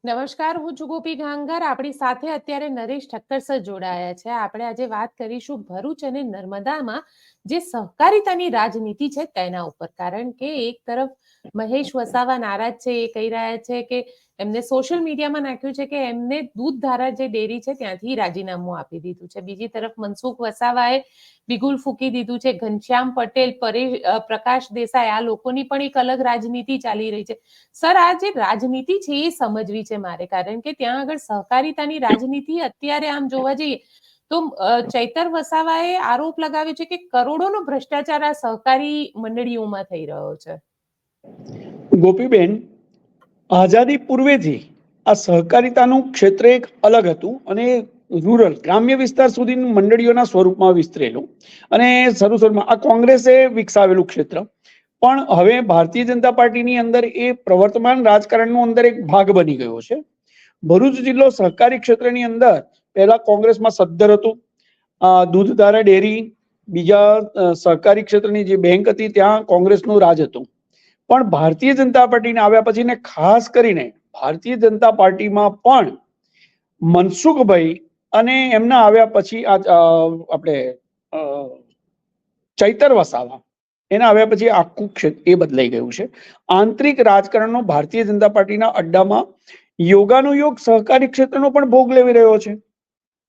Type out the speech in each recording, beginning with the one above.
નમસ્કાર, હું છું ગોપી ગાંગર. આપણી સાથે અત્યારે નરેશ ઠક્કર સર જોડાયા છે. આપણે આજે વાત કરીશું ભરૂચ અને નર્મદામાં જે સહકારિતાની રાજનીતિ છે તેના ઉપર. કારણ કે એક તરફ મહેશ વસાવા નારાજ છે, એ કહી રહ્યા છે કે એમને સોશિયલ મીડિયામાં નાખ્યું છે કે એમને દૂધધારા જે ડેરી છે ત્યાંથી રાજીનામું આપી દીધું છે. બીજી તરફ મનસુખ વસાવાએ બિગુલ ફૂકી દીધું છે. ઘનશ્યામ પટેલ, પ્રકાશ દેસાઈ, આ લોકોની પણ એક અલગ રાજનીતિ ચાલી રહી છે. સર, આ જે રાજનીતિ છે એ સમજવી છે મારે, કારણ કે ત્યાં આગળ સહકારિતાની રાજનીતિ અત્યારે આમ જોવા જઈએ તો ચૈતર વસાવાએ આરોપ લગાવ્યો છે કે કરોડોનો ભ્રષ્ટાચાર આ સહકારી મંડળીઓમાં થઈ રહ્યો છે. ગોપીબેન, આઝાદી પૂર્વેથી આ સહકારિતાનું ક્ષેત્ર એક અલગ હતું અને રૂરલ ગ્રામ્ય વિસ્તાર સુધી મંડળીઓના સ્વરૂપમાં વિસ્તરેલું અને શરૂમાં આ કોંગ્રેસે વિકસાવેલું ક્ષેત્ર. પણ હવે ભારતીય જનતા પાર્ટીની અંદર એ પ્રવર્તમાન રાજકારણનો અંદર એક ભાગ બની ગયો છે. ભરૂચ જિલ્લો સહકારી ક્ષેત્રની અંદર પહેલા કોંગ્રેસમાં સદ્ધર હતું. દૂધધારા ડેરી, બીજા સહકારી ક્ષેત્રની જે બેંક હતી ત્યાં કોંગ્રેસનું રાજ હતું. પણ ભારતીય જનતા પાર્ટીને આવ્યા પછી ને ખાસ કરીને ભારતીય જનતા પાર્ટીમાં પણ મનસુખભાઈ અને એમના આવ્યા પછી આપણે ચૈતર વસાવા એના આવ્યા પછી આખું ક્ષેત્ર એ બદલાઈ ગયું છે. આંતરિક રાજકારણનો ભારતીય જનતા પાર્ટીના અડ્ડામાં યોગાનુયોગ સહકારી ક્ષેત્રનો પણ ભોગ લેવી રહ્યો છે.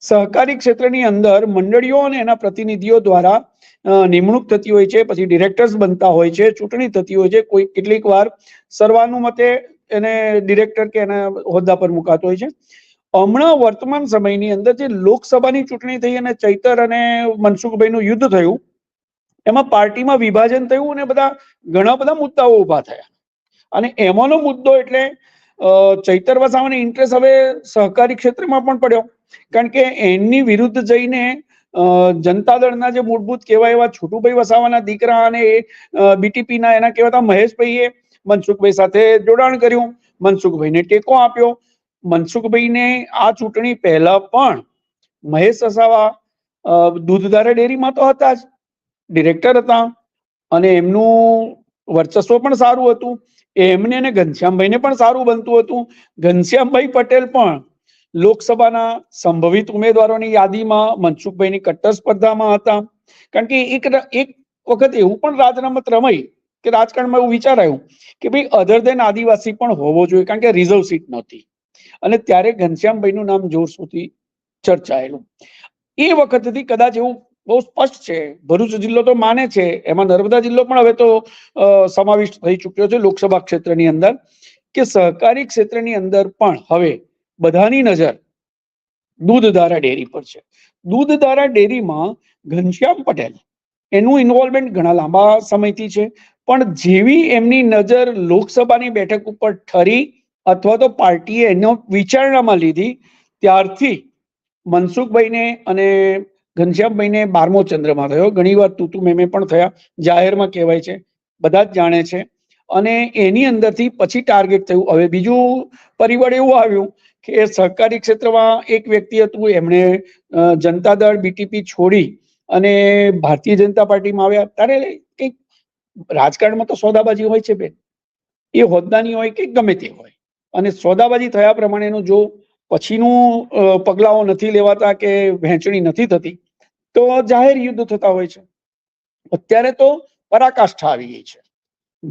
સહકારી ક્ષેત્રની અંદર મંડળીઓ અને એના પ્રતિનિધિઓ દ્વારા નિમણૂક થતી હોય છે, પછી ડિરેક્ટર્સ બનતા હોય છે, ચૂંટણી થતી હોય છે. કોઈ કેટલીક વાર સર્વાનુમતે એને ડિરેક્ટર કે એના હોદ્દા પર મુકાતો હોય છે. હમણાં વર્તમાન સમયની અંદર જે લોકસભાની ચૂંટણી થઈ અને ચૈતર અને મનસુખભાઈનું યુદ્ધ થયું, એમાં પાર્ટીમાં વિભાજન થયું અને ઘણા બધા મુદ્દાઓ ઉભા થયા. અને એમાંનો મુદ્દો એટલે ચૈતર વસાવાની ઇન્ટરેસ્ટ હવે સહકારી ક્ષેત્રમાં પણ પડ્યો, કારણ કે એની વિરુદ્ધ જઈને જનતા દળના જે મૂળભૂત કહેવાય એવા છોટુભાઈ વસાવાના દીકરા અને બીટીપીના એના કહેવાતા મહેશભાઈએ મનસુખભાઈ સાથે જોડાણ કર્યું, મનસુખભાઈને ટેકો આપ્યો. મનસુખભાઈને આ ચૂંટણી પહેલા પણ મહેશ વસાવા દૂધધારા ડેરીમાં તો હતા જ, ડિરેક્ટર હતા અને એમનું વર્ચસ્વ પણ સારું હતું. એમને અને ઘનશ્યામભાઈને પણ સારું બનતું હતું. ઘનશ્યામભાઈ પટેલ પણ લોકસભાના સંભવિત ઉમેદવારોની યાદીમાં મનસુખભાઈની કટ્ટર સ્પર્ધામાં હતા. કારણ કે એક વખત એવું પણ રાજરમત રમાઈ કે રાજકારણમાં એવું વિચારાયું કે ભાઈ અધર દેન આદિવાસી પણ હોવો જોઈએ, કારણ કે રિઝર્વ સીટ નહોતી અને ત્યારે ઘનશ્યામભાઈનું નામ જોરશોરથી ચર્ચાયેલું. એ વખતથી કદાચ એવું બહુ સ્પષ્ટ છે, ભરૂચ જિલ્લો તો માને છે, એમાં નર્મદા જિલ્લો પણ હવે તો સમાવિષ્ટ થઈ ચુક્યો છે લોકસભા ક્ષેત્રની અંદર, કે સહકારી ક્ષેત્રની અંદર પણ હવે બધાની નજર દૂધધારા ડેરી પર છે. દૂધધારા ડેરીમાં ઘનશ્યામ પટેલ એનું ઇન્વોલ્વમેન્ટ ઘણા લાંબા સમયથી છે, પણ જેવી એમની નજર લોકસભાની બેઠક ઉપર ઠરી અથવા તો પાર્ટીએ એનો વિચારણામાં લીધી, ત્યારથી મનસુખભાઈને અને ઘનશ્યામભાઈને 12મો ચંદ્રમાં થયો. ઘણીવાર તું મેં પણ થયા, જાહેરમાં કહેવાય છે, બધા જ જાણે છે. અને એની અંદરથી પછી ટાર્ગેટ થયું. હવે બીજું પરિબળ એવું આવ્યું કે સહકારી ક્ષેત્રમાં એક વ્યક્તિ હતું, એમણે જનતા દળ બીટીપી છોડી અને ભારતીય જનતા પાર્ટીમાં આવ્યા. ત્યારે કંઈક રાજકારણમાં તો સોદાબાજી હોય છે બેન, એ હોદ્દાની હોય કે ગમે તે હોય, અને સોદાબાજી થયા પ્રમાણેનું જો પછીનું પગલાઓ નથી લેવાતા કે વહેંચણી નથી થતી તો જાહેર યુદ્ધ થતા હોય છે. અત્યારે તો પરાકાષ્ઠા આવી ગઈ છે.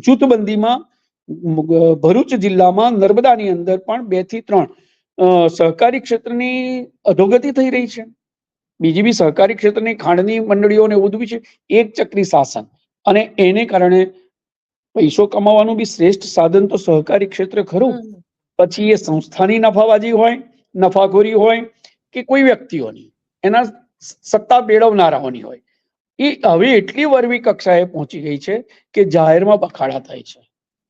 જૂથબંધીમાં ભરૂચ જિલ્લામાં નર્મદાની અંદર પણ 2 થી 3 સહકારી ક્ષેત્રની અધોગતિ થઈ રહી છે. બીજી બી સહકારી ક્ષેત્રની ખાંડની મંડળીઓને બધું બી છે. એક ચક્રી શાસન, અને એને કારણે પૈસો કમાવાનું બી શ્રેષ્ઠ સાધન તો સહકારી ક્ષેત્ર ખરું. પછી એ સંસ્થાની નફાબાજી હોય, નફાખોરી હોય કે કોઈ વ્યક્તિઓની, એના સત્તા મેળવનારાઓની હોય, એ હવે એટલી વરવી કક્ષાએ પહોંચી ગઈ છે કે જાહેરમાં બખાડા થાય છે.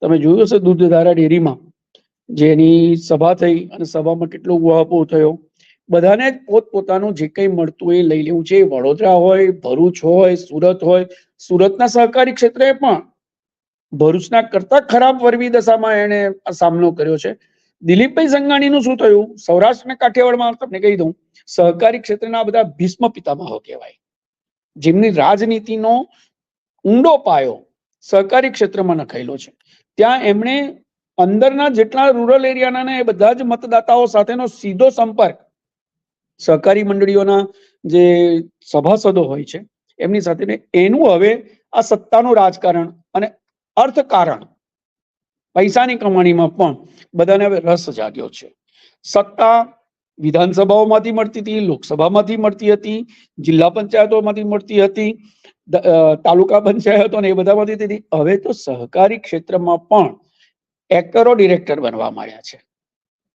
તમે જોયું હશે દૂધધારા ડેરીમાં જેની સભા થઈ અને સભામાં કેટલો ઉહાપોહ થયો. બધાને જ પોતપોતાનું જે કંઈ મળતું એ લઈ લેવું છે. વડોદરા હોય, ભરૂચ હોય, સુરત હોય. સુરતના સહકારી ક્ષેત્રે પણ ભરૂચના કરતા ખરાબ વરવી દશામાં એને સામનો કર્યો છે. દિલીપભાઈ સંઘાણીનું શું થયું? સૌરાષ્ટ્રના કાઠિયાવાડમાં તમને કહી દઉં, સહકારી ક્ષેત્રના બધા ભીષ્મ પિતામહો કહેવાય, જેમની રાજનીતિનો ઊંડો પાયો સહકારી ક્ષેત્રમાં નખાયેલો છે. ત્યાં એમણે અંદરના જેટલા રૂરલ એરિયાના એ બધા જ મતદાતાઓ સાથેનો સીધો સંપર્ક સહકારી મંડળીઓના જે સભાસદો હોય છે એમની સાથે, એનું હવે આ સત્તાનું રાજકારણ અને અર્થકારણ, પૈસાની કમાણીમાં પણ બધાને હવે રસ જાગ્યો છે. સત્તા વિધાનસભાઓમાંથી મળતી હતી, લોકસભામાંથી મળતી હતી, જિલ્લા પંચાયતોમાંથી મળતી હતી, તાલુકા પંચાયતો ને એ બધામાંથી હતી. હવે તો સહકારી ક્ષેત્રમાં પણ એક્ટરો ડિરેક્ટર બનવા માંડ્યા છે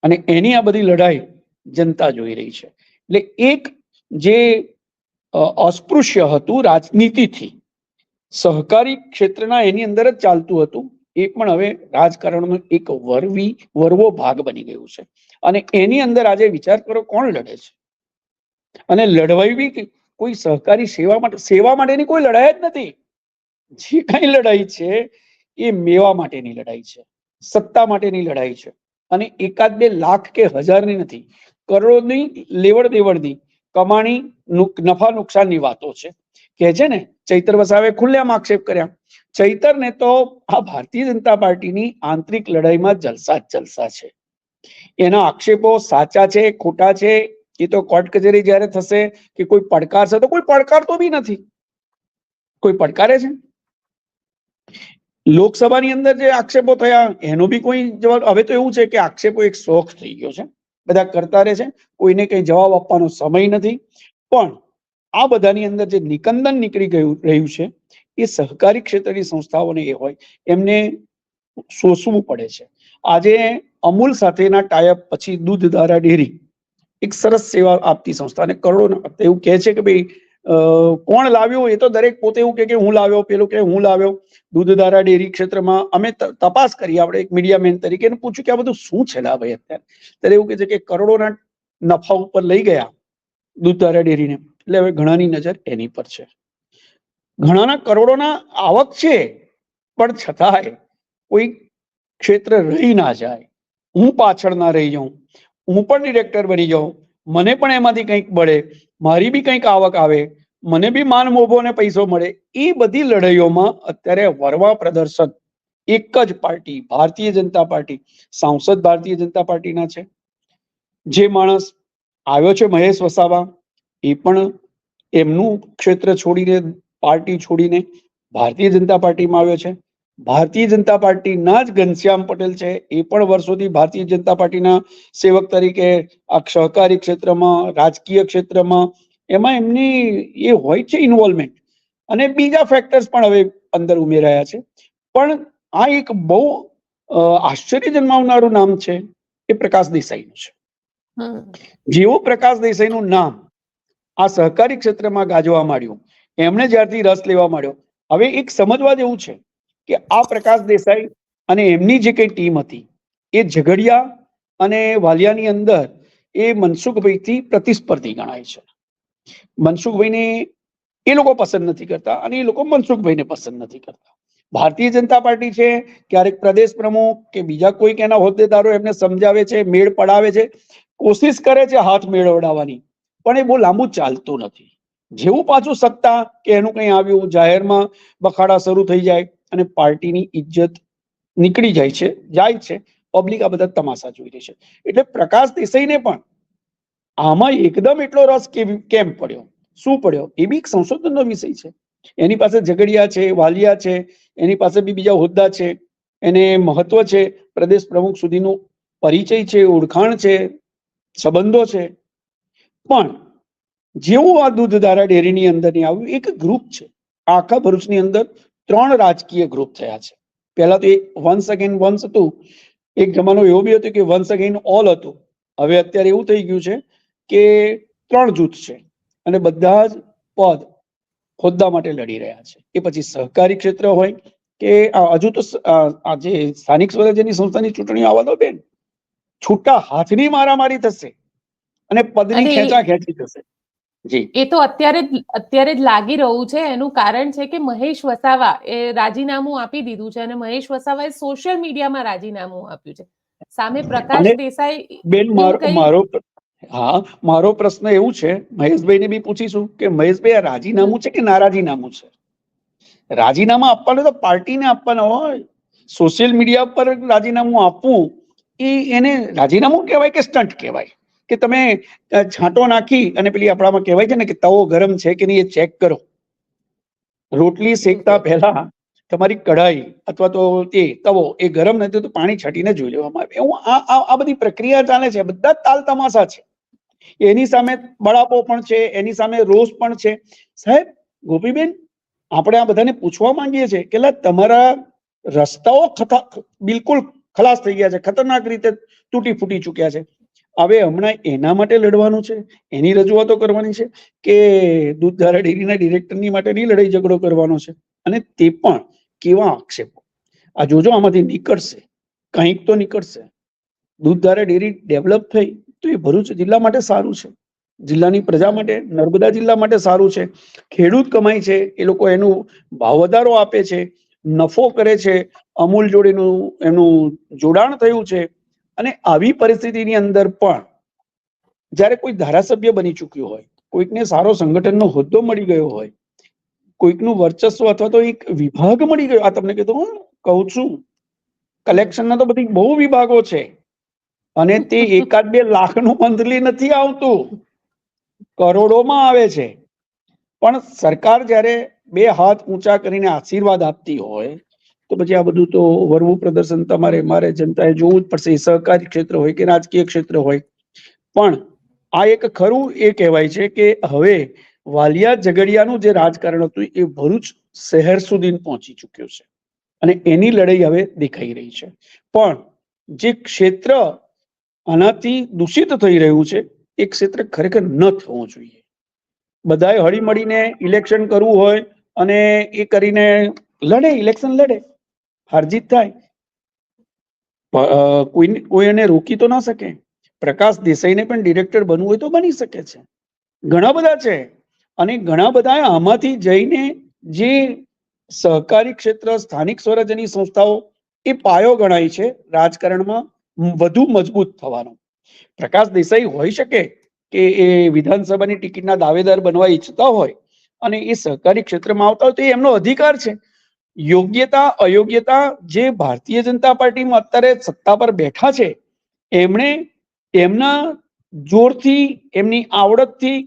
અને એની આ બધી લડાઈ જનતા જોઈ રહી છે. એટલે એક જે અસ્પૃશ્ય હતું રાજનીતિથી, સહકારી ક્ષેત્રના એની અંદર જ ચાલતું હતું, એ પણ હવે રાજકારણનો એક વરવો ભાગ બની ગયું છે. અને એની અંદર આજે વિચાર કરો કોણ લડે છે, અને લડવાઈ બી કોઈ સહકારી સેવા માટેની કોઈ લડાઈ જ નથી. જે કઈ લડાઈ છે એ મેવા માટેની લડાઈ છે, સત્તા માટેની લડાઈ છે. અને એકાદ બે લાખ કે હજારની નથી, કરોડોની લેવડ દેવડની કમાણી, નફા નુકસાનની વાતો છે. કે છે ને ચૈતર વસાવે ખુલ્લેઆમ આક્ષેપ કર્યા. ચૈતરને તો આ ભારતીય જનતા પાર્ટીની આંતરિક લડાઈમાં જલસા જ જલસા છે. એના આક્ષેપો સાચા છે ખોટા છે એ તો કોર્ટ કચેરી જ્યારે થશે કે કોઈ પડકારશે, તો કોઈ પડકારતો બી નથી. કોઈ પડકારે છે? લોકસભાની અંદર જે આક્ષેપો થયા એનો બી કોઈ જવાબ. હવે તો એવું છે કે આક્ષેપો એક શોખ થઈ ગયો છે, બધા કરતા રહે છે, કોઈને કઈ જવાબ આપવાનો સમય નથી. પણ આ બધાની અંદર જે નિકંદન નીકળી રહ્યું છે એ સહકારી ક્ષેત્રની સંસ્થાઓને એ હોય એમને શોષવું પડે છે. આજે અમૂલ સાથેના ટાઈઅપ પછી દૂધધારા ડેરી એક સરસ સેવા આપતી સંસ્થા, અને કરોડો એવું કહે છે કે ભાઈ કોણ લાવ્યો, એ તો દરેક પોતે એવું કે હું લાવ્યો, પેલું કે હું લાવ્યો. દૂધધારા ડેરી ક્ષેત્રમાં અમે તપાસ કરી, આપણે એક મીડિયા મેન તરીકે પૂછ્યું કે આ બધું શું છે ભાઈ અત્યારે. ત્યારે એવું કે છે કે કરોડોના નફા ઉપર લઈ ગયા દૂધધારા ડેરીને, એટલે હવે ઘણાની નજર એની પર છે. ઘણાના કરોડોના આવક છે, પણ છતાંય કોઈ ક્ષેત્ર રહી ના જાય, હું પાછળ ના રહી જાઉં, હું પણ ડિરેક્ટર બની જાઉં, મને પણ એમાંથી કંઈક મળે, મારી બી કંઈક આવક આવે, મને બી માન મોભો અને પૈસો મળે. એ બધી લડાઈઓમાં અત્યારે વરવા પ્રદર્શન એક જ પાર્ટી, ભારતીય જનતા પાર્ટી, સાંસદ ભારતીય જનતા પાર્ટીના છે. જે માણસ આવ્યો છે મહેશ વસાવા, એ પણ એમનું ક્ષેત્ર છોડીને, પાર્ટી છોડીને ભારતીય જનતા પાર્ટીમાં આવ્યો છે. ભારતીય જનતા પાર્ટીના જ ઘનશ્યામ પટેલ છે, એ પણ વર્ષોથી ભારતીય જનતા પાર્ટીના સેવક તરીકે આ સહકારી ક્ષેત્રમાં, રાજકીય ક્ષેત્રમાં એમાં એમની એ હોય છે ઇન્વોલ્વમેન્ટ. અને બીજા ફેક્ટર્સ પણ હવે અંદર ઉમેરાયા છે. પણ આ એક બહુ આશ્ચર્ય જન્માવનારું નામ છે એ પ્રકાશ દેસાઈનું છે. જેવું પ્રકાશ દેસાઈનું નામ આ સહકારી ક્ષેત્રમાં ગાજવા માંડ્યું, એમણે જ્યારથી રસ લેવા માંડ્યો, હવે એક સમજવા જેવું છે કે આ પ્રકાશ દેસાઈ અને એમની જે કઈ ટીમ હતી એ ઝઘડિયા અને વાલિયાની અંદર એ મનસુખભાઈથી પ્રતિસ્પર્ધી ગણાય છે. મનસુખભાઈને એ લોકો પસંદ નથી કરતા અને એ લોકો મનસુખભાઈને પસંદ નથી કરતા. ભારતીય જનતા પાર્ટી છે, ક્યારેક પ્રદેશ પ્રમુખ કે બીજા કોઈક એના હોદ્દેદારો એમને સમજાવે છે, મેળ પડાવે છે, કોશિશ કરે છે હાથ મેળવડાવવાની, પણ એ બહુ લાંબુ ચાલતું નથી. જેવું પાછું સત્તા કે એનું કંઈ આવ્યું, જાહેરમાં બખાડા શરૂ થઈ જાય અને પાર્ટીની ઇજ્જત નીકળી જાય છે, પબ્લિક આ બધા તમાશા જોઈ રહી છે. એટલે પ્રકાશ દેસાઈને પણ આમાં એકદમ એટલો રસ કેમ પડ્યો, શું પડ્યો, એ બી એક સંશોધનનો વિષય છે. એની પાસે ઝઘડિયા છે, વાલિયા છે, એની પાસે બી બીજા હોદ્દા છે, એને મહત્વ છે, પ્રદેશ પ્રમુખ સુધીનો પરિચય છે, ઓળખાણ છે, સંબંધો છે. પણ જેવું આ દૂધધારા ડેરીની અંદર આવ્યું, એક ગ્રુપ છે. આખા ભરૂચની અંદર 3 રાજકીય ગ્રુપ થયા છે. પહેલા તો વન્સ અગેન વન્સ હતું, એક જમાનો એવો બી હતો કે વન્સ અગેન ઓલ હતું. હવે અત્યારે એવું થઈ ગયું છે કે 3 જૂથ છે અને બધા જ પદ હોદ્દા માટે લડી રહ્યા છે. એ પછી સહકારી ક્ષેત્ર હોય કે હજુ તો આજે સ્થાનિક સ્વરાજ્યની સંસ્થાની ચૂંટણીઓ આવવા દો બેન, છૂટા હાથની મારામારી થશે અને પદની ખેંચાખેંચી થશે. જી, એ તો અત્યારે જ લાગી રહ્યું છે. એનું કારણ છે કે મહેશ વસાવા એ રાજીનામું આપી દીધું છે અને મહેશ વસાવાએ સોશિયલ મીડિયામાં રાજીનામું આપ્યું છે. સામે પ્રકાશ દેસાઈ બેન મારો પ્રશ્ન એવું છે, મહેશભાઈને બી પૂછીશું કે મહેશભાઈ આ રાજીનામું છે કે નારાજીનામું છે? રાજીનામા આપવાનું તો પાર્ટીને આપવાના હોય, સોશિયલ મીડિયા પર રાજીનામું આપવું એને રાજીનામું કહેવાય કે સ્ટન્ટ કહેવાય? કે તમે છાંટો નાખી અને પેલી આપણામાં કહેવાય છે ને કે તવો ગરમ છે કે નહીં એ ચેક કરો. રોટલી શેકતા પહેલા તમારી કઢાઈ અથવા તો એ તવો એ ગરમ નથી તો પાણી છાંટીને જોઈ લેવામાં આવે. એવું આ બધી પ્રક્રિયા ચાલે છે. બધા તાલ તમાશા છે. એની સામે બળાપો પણ છે, એની સામે રોષ પણ છે. સાહેબ ગોપીબેન, આપણે આ બધાને પૂછવા માંગીએ છીએ કે તમારા રસ્તાઓ બિલકુલ ખલાસ થઈ ગયા છે, ખતરનાક રીતે તૂટી ફૂટી ચુક્યા છે. હવે હમણાં એના માટે લડવાનું છે, એની રજૂઆતો કરવાની છે કે દૂધધારા ડેરીના ડિરેક્ટરની માટેની લડાઈ ઝઘડો કરવાનો છે? અને તે પણ કેવા આક્ષેપો! આ જોજો, આમાંથી નીકળશે, કંઈક તો નીકળશે. દૂધધારા ડેરી ડેવલપ થઈ તો એ ભરૂચ જિલ્લા માટે સારું છે, જિલ્લાની પ્રજા માટે, નર્મદા જિલ્લા માટે સારું છે. ખેડૂત કમાય છે, એ લોકો એનું ભાવ વધારો આપે છે, નફો કરે છે, અમૂલ જોડેનું એનું જોડાણ થયું છે. અને આવી પરિસ્થિતિની અંદર પણ જ્યારે કોઈ ધારાસભ્ય બની ચૂક્યો હોય, કોઈકને સારો સંગઠનનો હોદ્દો મળી ગયો હોય, કોઈકનું વર્ચસ્વ અથવા તો એક વિભાગ મળી ગયો, આ તમને કહું છું, કલેક્શનના તો બધી બહુ વિભાગો છે અને તે 1-2 લાખનું મંથલી નથી આવતું, કરોડોમાં આવે છે. પણ સરકાર જ્યારે 2 હાથ ઊંચા કરીને આશીર્વાદ આપતી હોય તો પછી આ બધું તો વરવું પ્રદર્શન તમારે મારે જનતાએ જોવું જ પડશે, સહકારી ક્ષેત્ર હોય કે રાજકીય ક્ષેત્ર હોય. પણ આ એક ખરું એ કહેવાય છે કે હવે વાલિયા ઝઘડિયાનું જે રાજકારણ હતું એ ભરૂચ શહેર સુધી પહોંચી ચૂક્યું છે અને એની લડાઈ હવે દેખાઈ રહી છે. પણ જે ક્ષેત્ર આનાથી દૂષિત થઈ રહ્યું છે એ ક્ષેત્ર ખરેખર ન થવું જોઈએ. બધાએ હળી મળીને ઇલેક્શન કરવું હોય અને એ કરીને લડે, ઇલેક્શન લડે, હારજીત થાય, કોઈ એને રોકી તો ના શકે. પ્રકાશ દેસાઈને પણ ડિરેક્ટર બનવું હોય તો બની શકે છે. ઘણા બધા છે અને ઘણા બધા આમાંથી જઈને જે સહકારી ક્ષેત્ર, સ્થાનિક સ્વરાજ્યની સંસ્થાઓ એ પાયો ગણાય છે રાજકારણમાં વધુ મજબૂત થવાનો. પ્રકાશ દેસાઈ હોઈ શકે કે એ વિધાનસભાની ટિકિટના દાવેદાર બનવા ઈચ્છતા હોય અને એ સહકારી ક્ષેત્રમાં આવતા હોય તો એ એમનો અધિકાર છે. યોગ્યતા અયોગ્યતા જે ભારતીય જનતા પાર્ટીમાં અત્યારે સત્તા પર બેઠા છે એમણે એમના જોરથી, એમની આવડતથી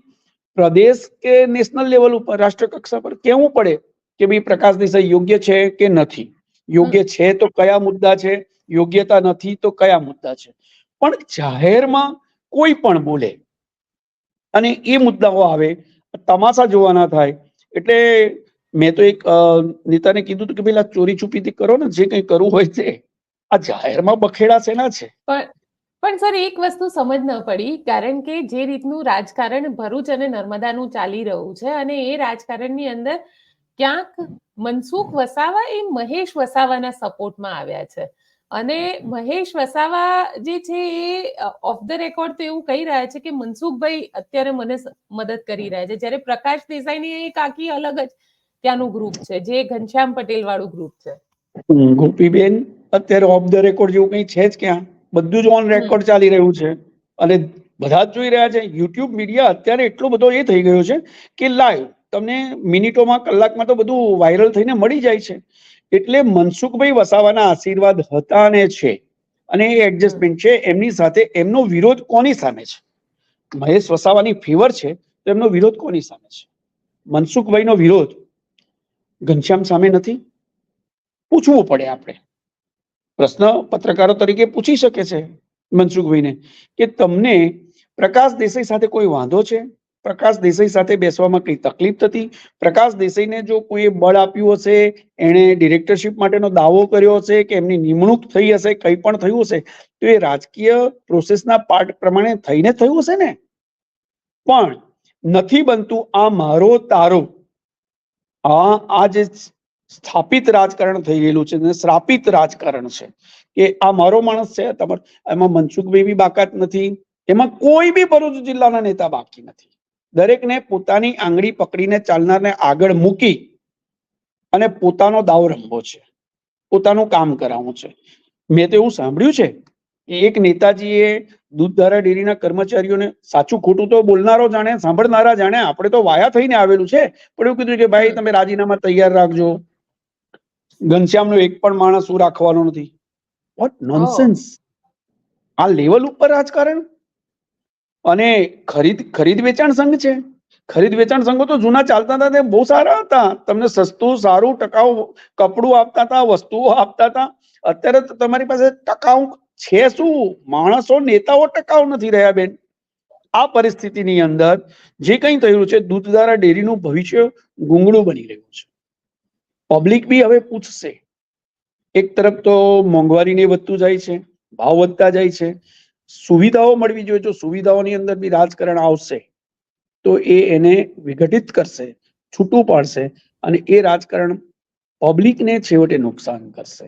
પ્રદેશ કે નેશનલ લેવલ ઉપર, રાષ્ટ્ર કક્ષા પર કહેવું પડે કે ભાઈ પ્રકાશ દેસાઈ યોગ્ય છે કે નથી. યોગ્ય છે તો કયા મુદ્દા છે, યોગ્યતા નથી તો કયા મુદ્દા છે. પણ જાહેરમાં કોઈ પણ બોલે અને એ મુદ્દાઓ આવે, તમાશા જોવા ના થાય. એટલે મેં તો એક નેતાને કીધું હતું કે ભાઈ ચોરી છુપીથી કરો ને, જે કંઈ કરવું હોય તે. આ જાહેરમાં બખેડા શેના છે? પણ સર એક વસ્તુ સમજ ન પડી, કારણ કે જે રીતનું રાજકારણ ભરૂચ અને નર્મદાનું ચાલી રહ્યું છે અને એ રાજકારણની અંદર ક્યાંક મનસુખ વસાવા એ મહેશ વસાવાના સપોર્ટમાં આવ્યા છે અને મહેશ વસાવા જે છે એ ઓફ ધ રેકોર્ડ તો એવું કહી રહ્યા છે કે મનસુખભાઈ અત્યારે મને મદદ કરી રહ્યા છે, જ્યારે પ્રકાશ દેસાઈની એક આખી અલગ જ ત્યાંનું ગ્રુપ છે જે ઘનશ્યામ પટેલ વાળું ગ્રુપ છે. ગોપીબેન, અત્યારે ઓફ ધ રેકોર્ડ જેવું કંઈ છે જ ક્યાં? બધું જ ઓન રેકોર્ડ ચાલી રહ્યું છે અને બધા જ જોઈ રહ્યા છે. યુટ્યુબ મીડિયા અત્યારે એટલો બધો એ થઈ ગયો છે કે લાઈવ તમને મિનિટોમાં, કલાકમાં તો બધું વાયરલ થઈને મળી જાય છે. એટલે મનસુખભાઈ વસાવાના આશીર્વાદ હતા અને છે અને એ એડજસ્ટમેન્ટ છે. એમની સાથે એમનો વિરોધ કોની સામે છે? મહેશ વસાવાની ફેવર છે તો એમનો વિરોધ કોની સામે છે? મનસુખભાઈનો વિરોધ ઘનશ્યામ સામે નથી? પૂછવું પડે. આપણે પ્રશ્ન પત્રકારો તરીકે પૂછી શકે છે મનસુખભાઈને કે તમને પ્રકાશ દેસાઈ સાથે કોઈ વાંધો છે? પ્રકાશ દેસાઈ સાથે બેસવામાં કઈ તકલીફ થતી? પ્રકાશ દેસાઈને જો કોઈ બળ આપ્યું હશે, એણે ડિરેક્ટરશિપ માટેનો દાવો કર્યો હશે કે એમની નિમણૂક થઈ હશે, કંઈ પણ થયું હશે તો એ રાજકીય પ્રોસેસના પાર્ટ પ્રમાણે થઈને થયું હશે ને? પણ નથી બનતું. આ મારો તારો, આ જે સ્થાપિત રાજકારણ થઈ ગયેલું છે ને શ્રાપિત રાજકારણ છે કે આ મારો માણસ છે, એમાં મનસુખભાઈ બી બાકાત નથી, એમાં કોઈ બી ભરૂચ જિલ્લાના નેતા બાકી નથી. દરેકને પોતાની આંગળી પકડીને ચાલનારને આગળ મૂકી અને પોતાનો દાવ રમવો છે, પોતાનું કામ કરાવવું છે. મેં તો એવું સાંભળ્યું છે કે એક નેતાજીએ દૂધધારા ડેરીના કર્મચારીઓને, સાચું ખોટું તો બોલનારો જાણે, સાંભળનારા જાણે, આપણે તો વાયા થઈને આવેલું છે, પણ એવું કીધું કે ભાઈ તમે રાજીનામા તૈયાર રાખજો. ઘનશ્યામનો એક પણ માણસ શું રાખવાનો નથી. વોટ ઓહ, નોનસેન્સ! આ લેવલ ઉપર રાજકારણ. અને ખરીદ વેચાણ સંઘ છે. ખરીદ વેચાણ સંઘો તો જૂના ચાલતા હતા તે બહુ સારા હતા. તમને સસ્તું સારું ટકાઉ કપડું આપતા હતા, વસ્તુઓ આપતા હતા. અત્યારે તો તમારી પાસે ટકાઉ છે શું? માણસો નેતાઓ ટકાઉ નથી રહ્યા બેન. આ પરિસ્થિતિની અંદર જે કંઈ થયું છે, દૂધધારા ડેરીનું ભવિષ્ય ગુંગળું બની રહ્યું છે. પબ્લિક બી હવે પૂછશે. એક તરફ તો મોંઘવારી વધતું જાય છે, ભાવ વધતા જાય છે, સુવિધાઓ મળવી જોઈએ. જો સુવિધાઓની અંદર બી રાજકારણ આવશે તો એને વિઘટિત કરશે, છૂટું પાડશે, અને એ રાજકારણ પબ્લિકને છેવટે નુકસાન કરશે.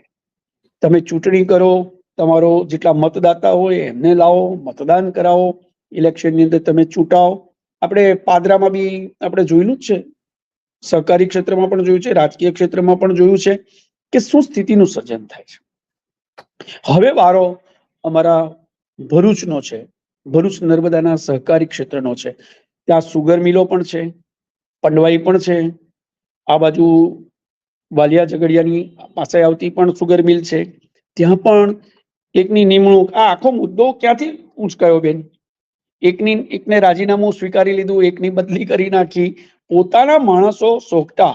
તમે ચૂંટણી કરો, તમારો જેટલા મતદાતા હોય એમને લાવો, મતદાન કરાવો, ઇલેક્શનની અંદર તમે ચૂંટાવો. આપણે પાદરામાં બી આપણે જોયેલું જ છે, સહકારી ક્ષેત્રમાં પણ જોયું છે, રાજકીય ક્ષેત્રમાં પણ જોયું છે કે શું સ્થિતિનું સર્જન થાય છે. હવે વારો અમારા ભરૂચનો છે. ભરૂચ નર્મદાના સહકારી ક્ષેત્રનો છે. ત્યાં સુગર મિલો પણ છે, પંડવાઈ પણ છે. આ બાજુ વાલિયા ઝઘડિયાની પાસે આવતી પણ સુગર મિલ છે. ત્યાં પણ એકની નિમણૂક. આ આખો મુદ્દો ક્યાંથી ઉંચકાયો બેન? એકને રાજીનામું સ્વીકારી લીધું, એકની બદલી કરી નાખી. પોતાના માણસો સોગટા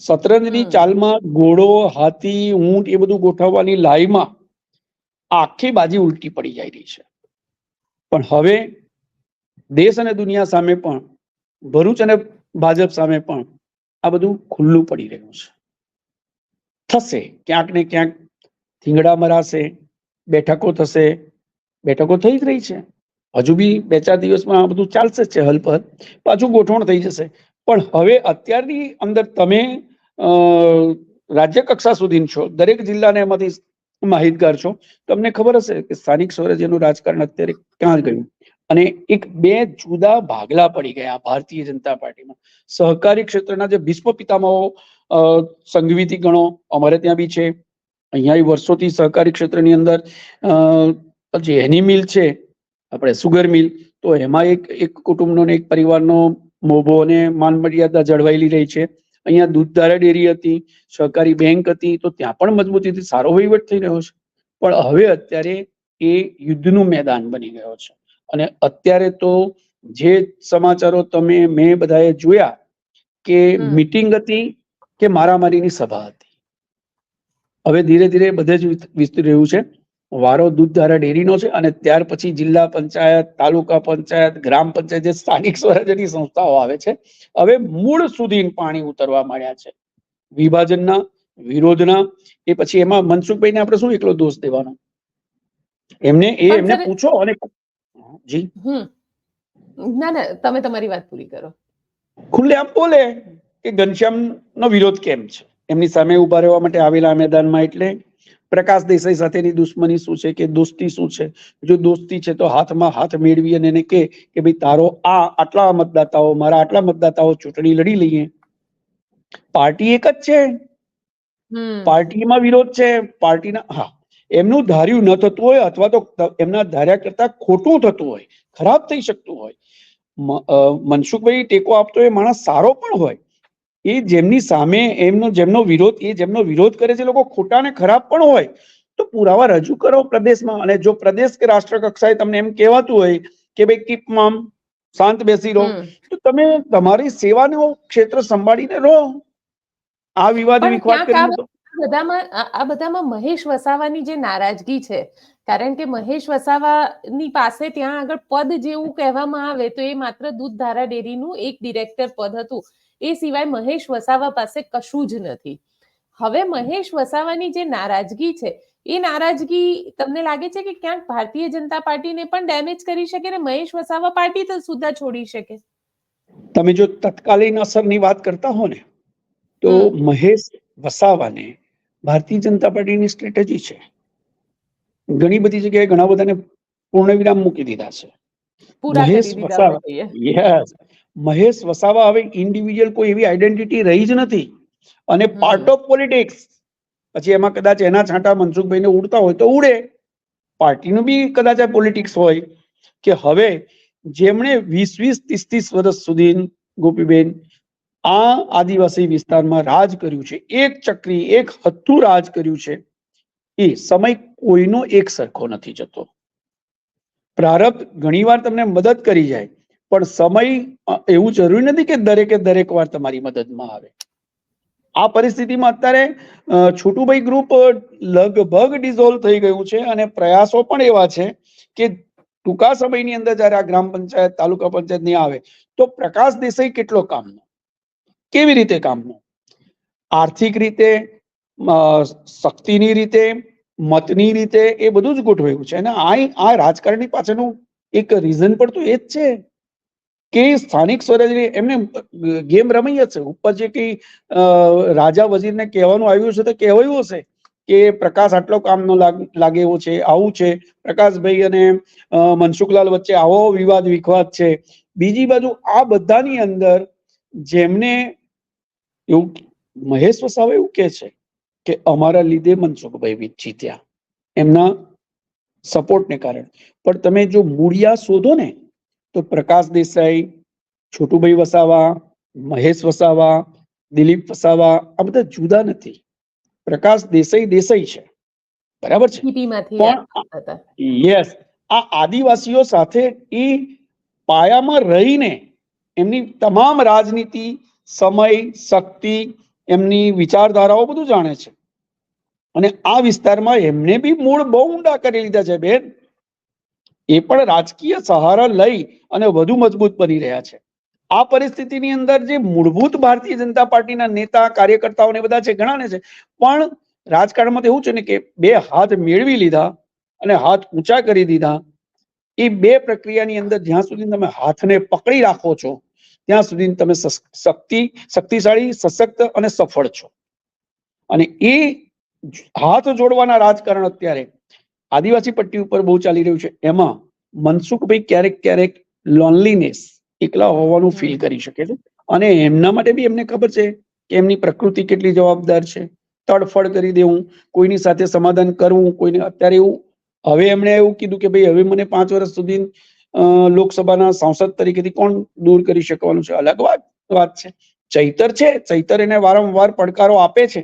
શતરંજની ચાલમાં ઘોડો, હાથી, ઊંટ એ બધું ગોઠવવાની લાઈમાં આખી બાજી ઉલટી પડી જાય રહી છે. પણ હવે દેશ અને દુનિયા સામે પણ, ભરૂચ અને ભાજપ સામે પણ આ બધું ખુલ્લું પડી રહ્યું છે. થશે ક્યાંક ને ક્યાંક, થીંગડા મરાશે, બેઠકો થશે. બેઠકો થઈ જ રહી છે. હજુ બી 2-4 દિવસમાં આ બધું ચાલશે જ છે, હલપલ પાછું ગોઠવણ થઈ જશે. પણ હવે અત્યારની અંદર તમે રાજ્ય કક્ષા સુધી છો, દરેક જિલ્લાને એમાંથી માહિતગાર છો. તમને ખબર હશે કે સ્થાનિક સ્વરાજ્યનું રાજકારણ અત્યારે ક્યાં ગયું. અને બે જુદા ભાગલા પડી ગયા ભારતીય જનતા પાર્ટીમાં. સહકારી ક્ષેત્રના જે ભીષ્મ પિતામહો, સંઘવીથી ગણો, અમારે ત્યાં બી છે. અહીંયા વર્ષોથી સહકારી ક્ષેત્રની અંદર જે એની મિલ છે, આપણે સુગર મિલ, તો એમાં એક કુટુંબનો ને એક પરિવારનો મોભો અને માન મર્યાદા જળવાયેલી રહી છે. અહીંયા દૂધધારા ડેરી હતી, સહકારી બેંક હતી, તો ત્યાં પણ મજબૂતીથી સારો વહીવટ થઈ રહ્યો છે. પણ હવે અત્યારે એ યુદ્ધનું મેદાન બની ગયો છે. અને અત્યારે તો જે સમાચારો મેં બધાએ જોયા કે મીટિંગ હતી કે મારામારીની સભા હતી. હવે ધીરે ધીરે બધે જ વિસ્તરી રહ્યું છે. વારો દૂધધારા ડેરીનો છે, અને ત્યાર પછી જિલ્લા પંચાયત, તાલુકા પંચાયત, ગ્રામ પંચાયત, જે સ્થાનિક સ્વરાજ્યની સંસ્થાઓ આવે છે, હવે મૂળ સુધી પાણી ઉતરવા માંડ્યા છે. વિભાજનના, વિરોધના. એ પછી એમાં મનસુખભાઈને આપણે શું એકલો દોષ દેવાનો? એમને પૂછો. અને જી ના ના, તમે તમારી વાત પૂરી કરો. ખુલ્લે આમ બોલે કે ઘનશ્યામનો વિરોધ કેમ છે, એમની સામે ઉભા રહેવા માટે આવેલા મેદાનમાં. એટલે પ્રકાશ દેસાઈ સાથેની દુશ્મની શું છે, કે દોસ્તી શું છે? જો દોસ્તી છે તો હાથમાં હાથ મેળવી અને એને કે ભાઈ તારો આટલા મતદાતાઓ, મારા આટલા મતદાતાઓ, ચૂંટણી લડી લઈએ. પાર્ટી એક જ છે, પાર્ટીમાં વિરોધ છે. પાર્ટીના એમનું ધાર્યું ન થતું હોય, અથવા તો એમના ધાર્યા કરતા ખોટું થતું હોય, ખરાબ થઈ શકતું હોય. મનસુખભાઈ ટેકો આપતો એ માણસ સારો પણ હોય. એ જેમની સામે જેમનો વિરોધ કરે છે, લોકો ખોટા ને ખરાબ પણ હોય, તો પુરાવા રજૂ કરો પ્રદેશમાં. અને જો પ્રદેશ કે રાષ્ટ્ર કક્ષાએ તમને એમ કહેવાતું હોય કે ભાઈ કીપ મમ, શાંત બેસી રહો, તો તમે તમારી સેવાનું ક્ષેત્ર સંભાળીને રહો. આ વિવાદ પણ વિખવાદ કરીને તો આ બધામાં મહેશ વસાવાની જે નારાજગી છે, કારણ કે મહેશ વસાવાની પાસે ત્યાં આગળ પદ જેવું કહેવામાં આવે તો એ માત્ર દૂધધારા ડેરીનું એક ડિરેક્ટર પદ હતું. એ સિવાય મહેશ વસાવા પાસે કશું જ નથી. હવે મહેશ વસાવાની જે નારાજગી છે, એ નારાજગી તમને લાગે છે કે ક્યાંક ભારતીય જનતા પાર્ટીને પણ ડેમેજ કરી શકે ને મહેશ વસાવા પાર્ટી તો સુદ્ધા છોડી શકે? તમે જો તત્કાલીન અસરની વાત કરતા હો ને, તો મહેશ વસાવાને ભારતીય જનતા પાર્ટીની સ્ટ્રેટેજી છે. ઘણી બધી જગ્યાએ ઘણા બધાને પૂર્ણ વિરામ મૂકી દીધા છે. મહેશ વસાવા હવે ઇન્ડિવિજ્યુઅલ કોઈ એવી આઈડેન્ટિટી રહી જ નથી. અને પાર્ટ ઓફ પોલિટિક્સ. પછી એમાં કદાચ એના છાંટા મનસુખભાઈને ઉડતા હોય તો ઉડે. પાર્ટીનું બી કદાચ આ પોલિટિક્સ હોય કે હવે જેમણે 20-30 વર્ષ સુધી, ગોપીબેન, આ આદિવાસી વિસ્તારમાં રાજ કર્યું છે, એક ચક્રી એક હથ્થું રાજ કર્યું છે. એ સમય કોઈનો એક સરખો નથી જતો. પ્રારબ્ધ ઘણીવાર તમને મદદ કરી જાય, પણ સમય એવું જરૂરી નથી કે દરેક વાર તમારી મદદમાં આવે. આ પરિસ્થિતિમાં અત્યારે છોટુભાઈ ગ્રુપ લગભગ ડિઝોલ્વ થઈ ગયું છે અને પ્રયાસો પણ એવા છે કે ટૂંકા સમયની અંદર જયારે આ ગ્રામ પંચાયત તાલુકા પંચાયત નહીં આવે તો પ્રકાશ દેસાઈ કેટલો કામનો, કેવી રીતે કામનો, આર્થિક રીતે, શક્તિની રીતે, મતની રીતે, એ બધું જ ગોઠવાયું છે. અને આ રાજકારણની પાછળનું એક રીઝન પણ તો એ જ છે કે સ્થાનિક સ્વરાજની એમને ગેમ રમાઈ હશે. ઉપર જે કઈ રાજા વજીરને કહેવાનું આવ્યું છે તો કહેવાયું હશે કે પ્રકાશ આટલો કામનો લાગે એવો છે, આવું છે, પ્રકાશભાઈ અને મનસુખલાલ વચ્ચે આવો વિવાદ છે. બીજી બાજુ આ બધાની અંદર જેમને એવું મહેશ વસાવા એવું કે છે કે અમારા લીધે મનસુખભાઈ જીત્યા, એમના સપોર્ટને કારણે. પણ તમે જો મૂળિયા શોધો ને તો પ્રકાશ દેસાઈ, છોટુભાઈ વસાવા, મહેશ વસાવા, દિલીપ વસાવા આ બધા જુદા નથી. પ્રકાશ દેસાઈ છે, બરાબર છે, પણ યસ આ આદિવાસીઓ સાથે એ પાયામાં રહીને એમની તમામ રાજનીતિ, સમય, શક્તિ, એમની વિચારધારાઓ બધું જાણે છે. અને આ વિસ્તારમાં એમને બી મૂળ બહુ ઊંડા કરી લીધા છે બેન. એ પણ રાજકીય સહારા લઈ અને વધુ મજબૂત બની રહ્યા છે. આ પરિસ્થિતિની અંદર જે મૂળભૂત ભારતીય જનતા પાર્ટીના નેતા, કાર્યકર્તાઓને બધા છે, ઘણાને છે, પણ રાજકારણમાં તો એવું છે ને કે બે હાથ મેળવી લીધા અને હાથ ઊંચા કરી દીધા. એ બે પ્રક્રિયાની અંદર જ્યાં સુધી તમે હાથને પકડી રાખો છો ત્યાં સુધી તમે શક્તિશાળી, સશક્ત અને સફળ છો. અને એ હાથ જોડવાના રાજકારણ અત્યારે આદિવાસી પટ્ટી ઉપર બહુ ચાલી રહ્યું છે. એમાં મનસુખભાઈ ક્યારેક લોનલીનેસ, એકલા હોવાનું ફીલ કરી શકે છે. અને એમના માટે બી એમને ખબર છે કે એમની પ્રકૃતિ કેટલી જવાબદાર છે. તડફડ કરી દેવું, કોઈની સાથે સમાધાન કરવું, કોઈને અત્યારે એવું હવે એમણે એવું કીધું કે ભાઈ હવે મને 5 વર્ષ સુધી લોકસભાના સાંસદ તરીકેથી કોણ દૂર કરી શકવાનું છે. અલગ વાત છે. ચૈતર એને વારંવાર પડકારો આપે છે.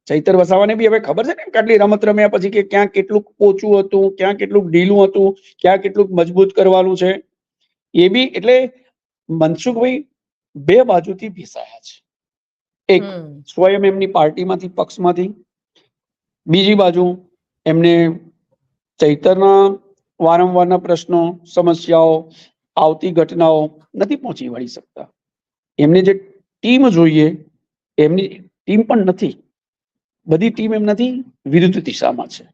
ચૈતર વસાવાને બી હવે ખબર છે ને કેટલી રમત રમ્યા પછી કે ક્યાં કેટલું પોચું હતું, ક્યાં કેટલું ઢીલું હતું, ક્યાં કેટલું મજબૂત કરવાનું છે. એ બી એટલે મનસુખભાઈ બે બાજુથી ભીસાયા છે. એક સ્વયં એમની પાર્ટીમાંથી, પક્ષમાંથી, બીજી બાજુ એમને ચૈતરના વારંવારના પ્રશ્નો, સમસ્યાઓ, આવતી ઘટનાઓ નથી પહોંચી વળી શકતા. એમને જે ટીમ જોઈએ એમની ટીમ પણ નથી. બધી ટીમ એમનાથી વિરુદ્ધ દિશામાં છે.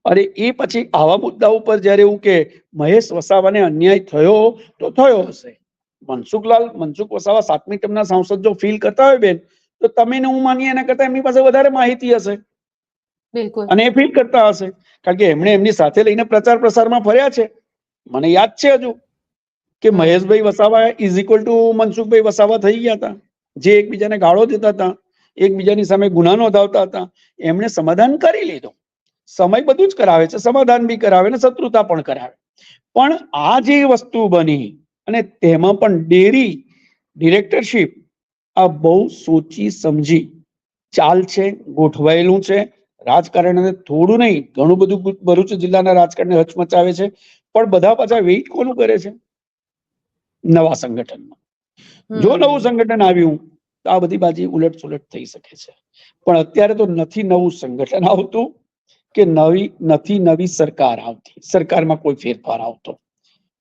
અને એ પછી આવા મુદ્દા ઉપર જયારે એવું કે મહેશ વસાવાને અન્યાય થયો તો થયો હશે. મનસુખ વસાવા 7મી ટર્મના સાંસદ જો ફીલ કરતા હોય બેન તો તમે ને હું માનીએ એના કરતા એમની પાસે વધારે માહિતી હશે. બિલકુલ. અને એ ફીલ કરતા હશે કારણ કે એમણે એમની સાથે લઈને પ્રચાર પ્રસારમાં ફર્યા છે. મને યાદ છે હજુ કે Maheshbhai Vasava is equal to Mansukhbhai Vasava થઈ ગયા હતા, જે એકબીજાને ગાળો દેતા હતા, એકબીજાની સામે ગુના નોંધાવતા હતા. એમણે સમાધાન કરી લીધું. સમય બધું જ કરાવે છે, સમાધાન બી કરાવે ને શત્રુતા પણ કરાવે. પણ આ જે વસ્તુ બની અને તેમાં પણ ડેરી ડિરેક્ટરશીપ, આ બહુ સોચી સમજી ચાલ છે, ગોઠવાયેલું છે. રાજકારણને થોડું નહીં ઘણું બધું ભરૂચ જિલ્લાના રાજકારણને હચમચાવે છે. પણ બધા પાછા વેઇટ કોનું કરે છે? નવા સંગઠનમાં. જો નવું સંગઠન આવ્યું તો આ બધી બાજી ઉલટ સુલટ થઈ શકે છે. પણ અત્યારે તો નથી નવું સંગઠન આવતું કે નથી નવી સરકાર આવતી, સરકારમાં કોઈ ફેરફાર આવતો.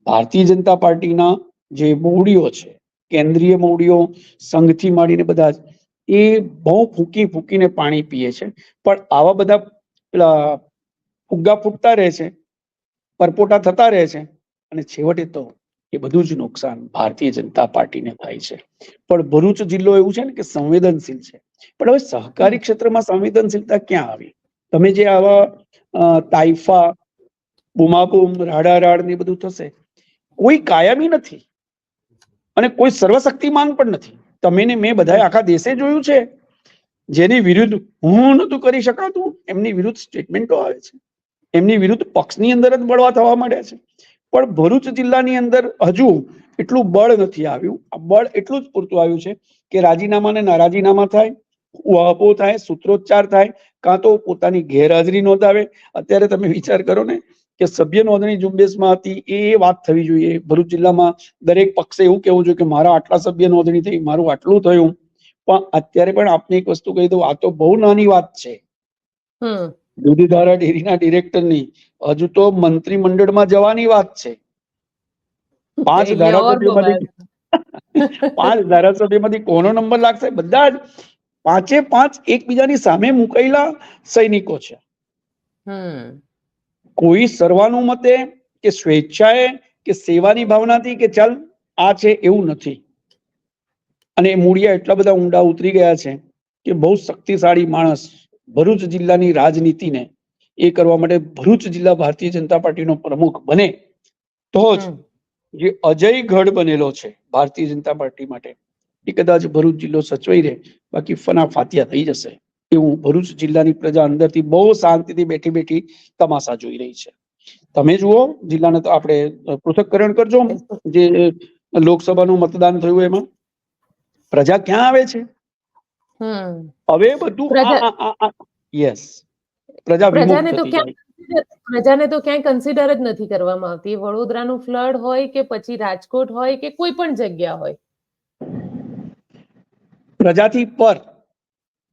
ભારતીય જનતા પાર્ટીના જે મોવડીઓ છે, કેન્દ્રીય મોવડીઓ, સંઘથી માંડીને બધા એ બહુ ફૂંકીને પાણી પીએ છે. પણ આવા બધા પેલા ફુગ્ગા ફૂટતા રહે છે, પરપોટા થતા રહે છે અને છેવટે તો એ બધું જ નુકસાન ભારતીય જનતા પાર્ટીને થાય છે. પણ ભરૂચ જિલ્લો એવું છે ને કે સંવેદનશીલ છે. પણ હવે સહકારી ક્ષેત્રમાં સંવેદનશીલતા ક્યાં આવી? તમે જે આવા તાઇફા, બુમાબુમ, રાડારાડ ને બધું થશે, કોઈ કાયમી નથી અને કોઈ સર્વશક્તિમાન પણ નથી. તમે ને મેં બધાએ આખા દેશે જોયું છે જેની વિરુદ્ધ હું નતું કરી શકાતું એમની વિરુદ્ધ સ્ટેટમેન્ટો આવે છે, એમની વિરુદ્ધ પક્ષની અંદર જ બળવા થવા માંડ્યા છે. પણ ભરૂચ જિલ્લાની અંદર હજુ એટલું બળ નથી આવ્યું. આ બળ એટલું જ પૂરતું આવ્યું છે કે રાજીનામા ને નારાજીનામા થાય, ઉહાપો થાય, સૂત્રોચ્ચાર થાય, કાં તો પોતાની ગેરહાજરી નોંધાવે. અત્યારે તમે વિચાર કરો ને કે સભ્ય નોંધણી ઝુંબેશમાં હતી એ વાત થવી જોઈએ. ભરૂચ જિલ્લામાં દરેક પક્ષે એવું કહેવું જોઈએ કે મારા આટલા સભ્ય નોંધણી થઈ, મારું આટલું થયું. પણ અત્યારે પણ આપને એક વસ્તુ કહી દઉં, આ તો બહુ નાની વાત છે. દૂધધારા ડેરીના ડિરેક્ટરની હજુ તો મંત્રીમંડળમાં જવાની વાત છે. 5 ધારાસભ્યોમાંથી કોનો નંબર લાગશે? બધા જ 5 એકબીજાની સામે મુકાયેલા સૈનિકો છે. કોઈ સર્વાનુમતે કે સ્વેચ્છાએ કે સેવાની ભાવનાથી કે ચાલ આ છે એવું નથી. અને મૂળિયા એટલા બધા ઊંડા ઉતરી ગયા છે કે બહુ શક્તિશાળી માણસ ભરૂચ જિલ્લાની રાજનીતિને એ કરવા માટે ભરૂચ જિલ્લા ભારતીય જનતા પાર્ટીનો પ્રમુખ બને તો જ જે અજય ગઢ બનેલો છે ભારતીય જનતા પાર્ટી માટે એ કદાચ ભરૂચ જિલ્લો સચવાઈ રહે, બાકી ફના ફાતિયા થઈ જશે. એવું ભરૂચ જિલ્લાની પ્રજા અંદરથી બહુ શાંતિથી બેઠી બેઠી તમાશા જોઈ રહી છે. તમે જુઓ જિલ્લાને તો આપણે પૃથક્કરણ કરજો. જે લોકસભાનું મતદાન થયું એમાં પ્રજા ક્યાં આવે છે? હવે બધું યસ પ્રજા વિમુખ થતી જાય. પ્રજાને તો ક્યાંય કન્સિડર જ નથી કરવામાં આવતી. વડોદરાનું ફ્લડ હોય કે પછી રાજકોટ હોય કે કોઈ પણ જગ્યા હોય, પ્રજાથી પર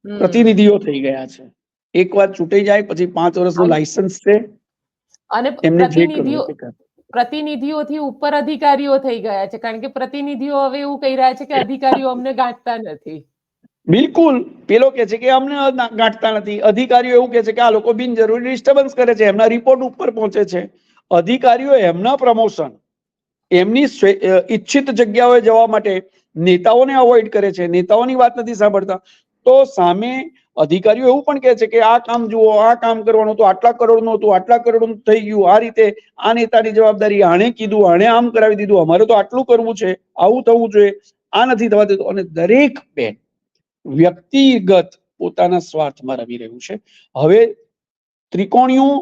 પ્રતિનિધિઓ થઈ ગયા છે. એક વાર ચૂંટાઈ જાય પછી 5 વર્ષનું લાયસન્સ છે અને એમને જે કરવું તે કરે. પ્રતિનિધિઓથી ઉપર અધિકારીઓ થઈ ગયા છે, કારણ કે પ્રતિનિધિઓ હવે એવું કહી રહ્યા છે કે અધિકારીઓ અમને ગાંઠતા નથી. બિલકુલ પેલો કે છે કે અમને ગાંઠતા નથી, અધિકારીઓ એવું કે છે કે આ લોકો બિનજરૂરી ડિસ્ટર્બન્સ કરે છે, એમના રિપોર્ટ ઉપર પહોંચે છે. અધિકારીઓ એમના પ્રમોશન એમની ઈચ્છિત જગ્યાઓએ જવા માટે નેતાઓને અવોઇડ કરે છે, નેતાઓની વાત નથી સાંભળતા. તો સામે અધિકારીઓ એવું પણ કહે છે કે આ કામ જુઓ, આ કામ કરવાનું હતું, આટલા કરોડનું હતું, આટલા કરોડનું થઈ ગયું, આ રીતે આ નેતાની જવાબદારી, આણે કીધું, આણે આમ કરાવી દીધું, અમારે તો આટલું કરવું છે, આવું થવું જોઈએ, આ નથી થવા દેતું. અને દરેક બેન વ્યક્તિગત પોતાના સ્વાર્થમાં રમી રહ્યું છે. હવે ત્રિકોણીયું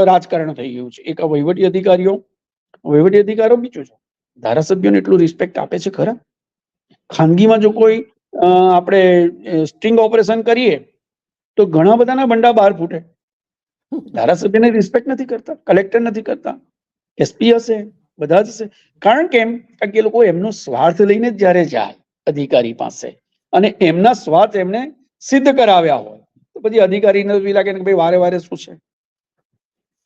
રાજકારણ થઈ ગયું છે. એક વહીવટી અધિકારીઓ, બીજું છે ધારાસભ્યોને એટલું રિસ્પેક્ટ આપે છે ખરા? ખાનગીમાં જો કોઈ આપણે સ્ટિંગ ઓપરેશન કરીએ તો ઘણા બધાના બંડા બહાર ફૂટે. ધારાસભ્યને રિસ્પેક્ટ નથી કરતા, કલેક્ટર નથી કરતા, એસપી હશે, બધા જ હશે. કારણ કે એ લોકો એમનો સ્વાર્થ લઈને જ જ્યારે જાય અધિકારી પાસે અને એમના સ્વાર્થ એમને સિદ્ધ કરાવ્યા હોય તો પછી અધિકારીને લાગે કે ભાઈ વારે વારે શું છે.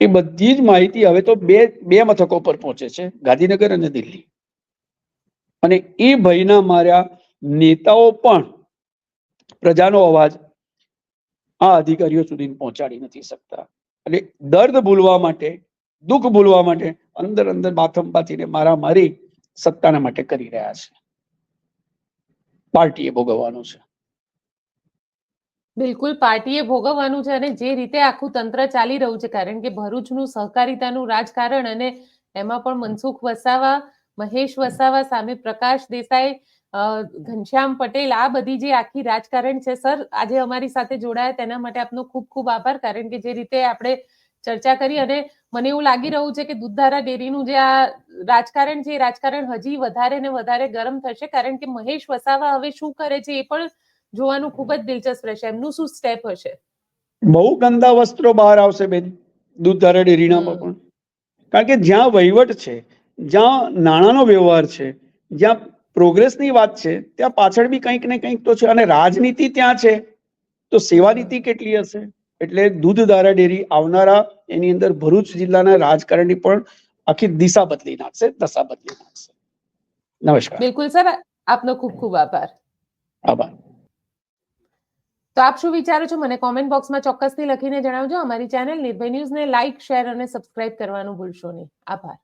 એ બધી જ માહિતી હવે તો બે મથકો પર પહોંચે છે, ગાંધીનગર અને દિલ્હી. અને એ ભયના માર્યા નેતાઓ પણ પ્રજાનો અવાજ આ અધિકારીઓ સુધી પહોંચાડી નથી શકતા. એટલે દર્દ ભૂલવા માટે, દુઃખ ભૂલવા માટે અંદર અંદર બાથમ બાથીને મારામારી સત્તાના માટે કરી રહ્યા છે. પાર્ટીએ ભોગવવાનું છે. બિલકુલ પાર્ટીએ ભોગવવાનું છે. અને જે રીતે આખું તંત્ર ચાલી રહ્યું છે, કારણ કે ભરૂચનું સહકારિતાનું રાજકારણ અને એમાં પણ મનસુખ વસાવા, મહેશ વસાવા સામે પ્રકાશ દેસાઈ, ઘનશ્યામ પટેલ, આ બધી જે આખી રાજકારણ છે. સર આજે અમારી સાથે જોડાયા તેના માટે આપનો ખૂબ ખૂબ આભાર. કારણ કે જે રીતે આપણે ચર્ચા કરી અને મને એવું લાગી રહ્યું છે કે દૂધધારા ડેરીનું જે આ રાજકારણ છે એ રાજકારણ હજી વધારે ને વધારે ગરમ થશે, કારણ કે મહેશ વસાવા હવે શું કરે છે એ પણ જોવાનું ખૂબ જ દિલચસ્પ રહેશે. એમનું શું સ્ટેપ હશે? બહુ ગંદા વસ્ત્રો બહાર આવશે બેન દૂધધારા ડેરીનામાં પણ. કારણ કે જ્યાં વહીવટ છે, જ્યાં નાણાંનો વ્યવહાર છે, જ્યાં પ્રોગ્રેસની વાત છે, ત્યાં પાછળ બી કંઈક ને કંઈક તો છે. અને રાજનીતિ ત્યાં છે તો સેવા નીતિ કેટલી હશે? એટલે દૂધધારા ડેરી આવનારા એની અંદર ભરૂચ જિલ્લાના રાજકારણની પણ આખી દિશા બદલી નાખશે, દશા બદલી નાખશે. નમસ્કાર. બિલકુલ સર, આપનો ખૂબ ખૂબ આભાર. આભાર. તો આપ શું વિચારો છો મને કોમેન્ટ બોક્સમાં ચોક્કસથી લખીને જણાવજો. અમારી ચેનલ નિર્ભય ન્યૂઝને લાઇક, શેર અને સબસ્ક્રાઇબ કરવાનું ભૂલશો નહીં. આભાર.